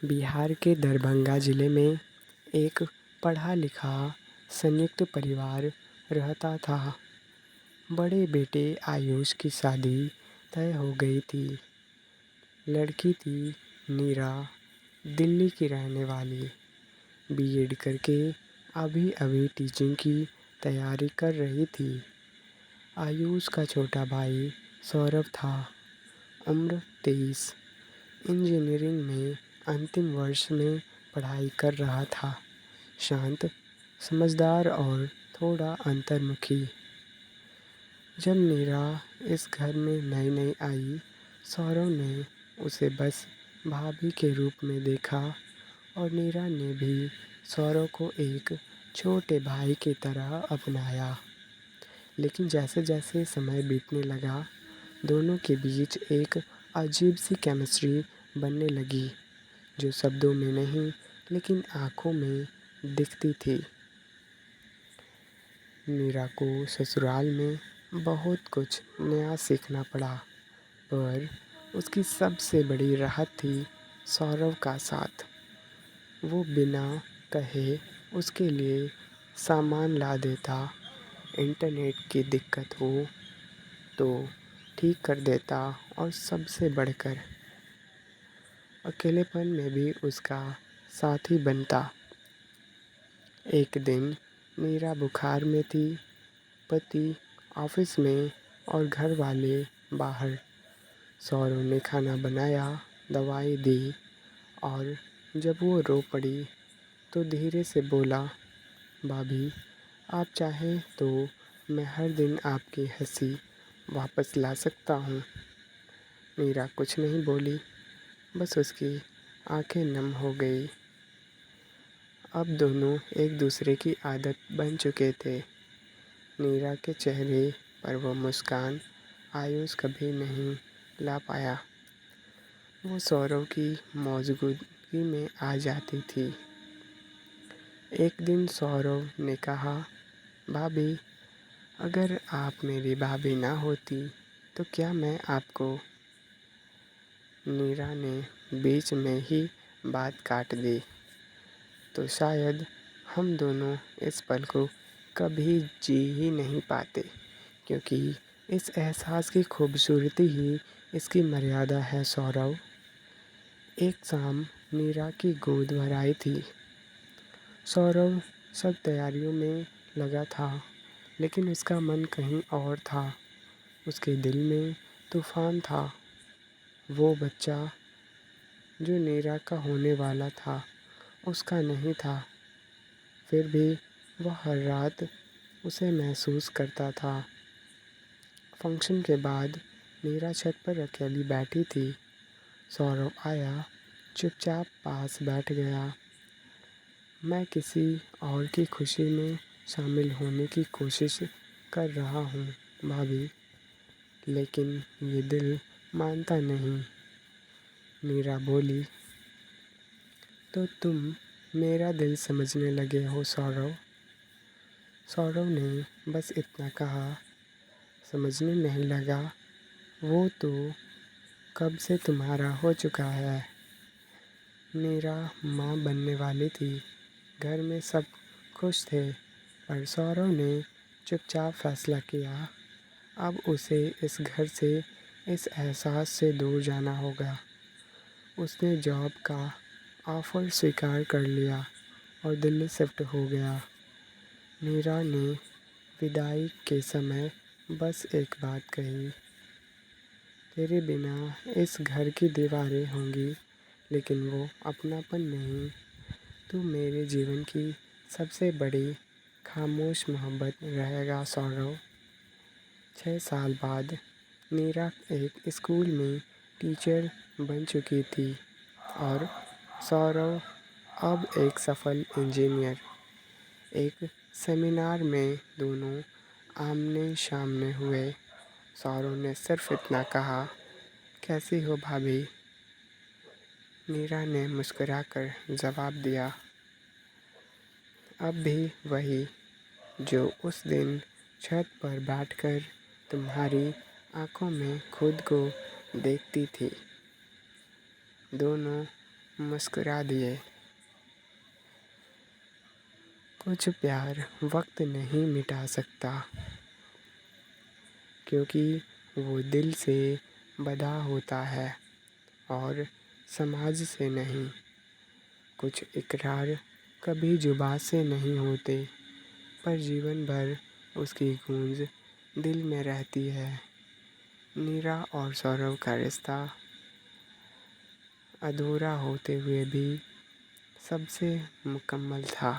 बिहार के दरभंगा ज़िले में एक पढ़ा लिखा संयुक्त परिवार रहता था। बड़े बेटे आयुष की शादी तय हो गई थी। लड़की थी नीरा, दिल्ली की रहने वाली। बीएड करके अभी अभी टीचिंग की तैयारी कर रही थी। आयुष का छोटा भाई सौरभ था, उम्र 23, इंजीनियरिंग में अंतिम वर्ष में पढ़ाई कर रहा था। शांत, समझदार और थोड़ा अंतर्मुखी। जब नीरा इस घर में नई नई आई, सौरभ ने उसे बस भाभी के रूप में देखा और नीरा ने भी सौरभ को एक छोटे भाई की तरह अपनाया। लेकिन जैसे जैसे समय बीतने लगा, दोनों के बीच एक अजीब सी केमिस्ट्री बनने लगी, जो शब्दों में नहीं लेकिन आँखों में दिखती थी। नीरा को ससुराल में बहुत कुछ नया सीखना पड़ा, पर उसकी सबसे बड़ी राहत थी सौरभ का साथ। वो बिना कहे उसके लिए सामान ला देता, इंटरनेट की दिक्कत हो तो ठीक कर देता और सबसे बढ़कर अकेलेपन में भी उसका साथी बनता। एक दिन नीरा बुखार में थी, पति ऑफिस में और घर वाले बाहर। सौरभ ने खाना बनाया, दवाई दी और जब वो रो पड़ी तो धीरे से बोला, भाभी आप चाहें तो मैं हर दिन आपकी हंसी वापस ला सकता हूँ। नीरा कुछ नहीं बोली, बस उसकी आंखें नम हो गई। अब दोनों एक दूसरे की आदत बन चुके थे। नीरा के चेहरे पर वो मुस्कान आयुष कभी नहीं ला पाया। वो सौरभ की मौजूदगी में आ जाती थी। एक दिन सौरभ ने कहा, भाभी अगर आप मेरी भाभी ना होती तो क्या मैं आपको। नीरा ने बीच में ही बात काट दी, तो शायद हम दोनों इस पल को कभी जी ही नहीं पाते, क्योंकि इस एहसास की खूबसूरती ही इसकी मर्यादा है। सौरभ, एक शाम नीरा की गोद भर आई थी। सौरभ सब तैयारियों में लगा था, लेकिन उसका मन कहीं और था। उसके दिल में तूफान था। वो बच्चा जो नीरा का होने वाला था, उसका नहीं था। फिर भी वह हर रात उसे महसूस करता था। फंक्शन के बाद नीरा छत पर अकेली बैठी थी। सौरभ आया, चुपचाप पास बैठ गया। मैं किसी और की खुशी में शामिल होने की कोशिश कर रहा हूँ भाभी, लेकिन ये दिल मानता नहीं। नीरा बोली, तो तुम मेरा दिल समझने लगे हो सौरभ। सौरभ ने बस इतना कहा, समझने नहीं लगा, वो तो कब से तुम्हारा हो चुका है। नीरा माँ बनने वाली थी, घर में सब खुश थे, पर सौरभ ने चुपचाप फैसला किया, अब उसे इस घर से, इस एहसास से दूर जाना होगा। उसने जॉब का ऑफ़र स्वीकार कर लिया और दिल्ली शिफ्ट हो गया। नीरा ने विदाई के समय बस एक बात कही, तेरे बिना इस घर की दीवारें होंगी, लेकिन वो अपनापन नहीं। तू मेरे जीवन की सबसे बड़ी खामोश मोहब्बत रहेगा सौरभ। 6 साल बाद नीरा एक स्कूल में टीचर बन चुकी थी और सौरभ अब एक सफल इंजीनियर। एक सेमिनार में दोनों आमने सामने हुए। सौरभ ने सिर्फ इतना कहा, कैसी हो भाभी। नीरा ने मुस्कुराकर जवाब दिया, अब भी वही, जो उस दिन छत पर बैठकर तुम्हारी आंखों में खुद को देखती थी। दोनों मुस्कुरा दिए। कुछ प्यार वक्त नहीं मिटा सकता, क्योंकि वो दिल से बंधा होता है और समाज से नहीं। कुछ इकरार कभी जुबान से नहीं होते, पर जीवन भर उसकी गूंज दिल में रहती है। नीरा और सौरव का रिश्ता अधूरा होते हुए भी सबसे मुकम्मल था।